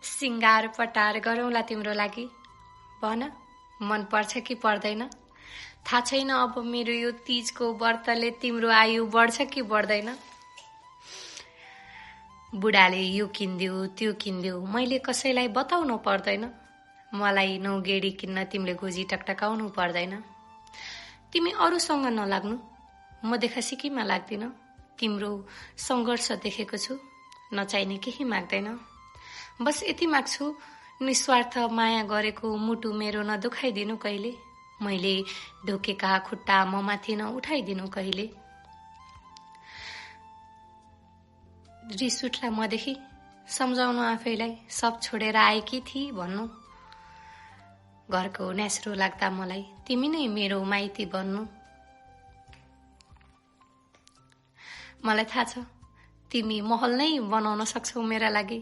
सिंगार पटार गरौँला तिम्रो लागि। भन, मन पर्छ कि पर्दैन? थाहा छैन अब मेरो यो तीजको व्रतले तिम्रो आयु बढ्छ कि बढ्दैन। बुढाले यो किनिदेऊ त्यो किनिदेऊ, मैले कसैलाई बताउनु पर्दैन। मलाई नौगेडी किन्न तिमीले गोजी टकटकाउनु पर्दैन। तिमी अरूसँग नलाग्नु, म देखा सिकीमा लाग्दिन। तिम्रो सङ्घर्ष देखेको छु, नचाहिने केही माग्दैन। बस यति माग्छु, निस्वार्थ माया गरेको मुटु मेरो नदुखाइदिनु कहिले। मैले ढोकेका खुट्टा म माथि नउठाइदिनु कहिले। रिस उठ्ला मदेखि, सम्झाउनु आफैलाई, सब छोडेर आएकी थिई भन्नु। घरको न्यास्रो लाग्दा मलाई तिमी नै मेरो माइती बन्नु। मलाई थाहा छ तिमी महल नै बनाउन सक्छौ मेरा लागि।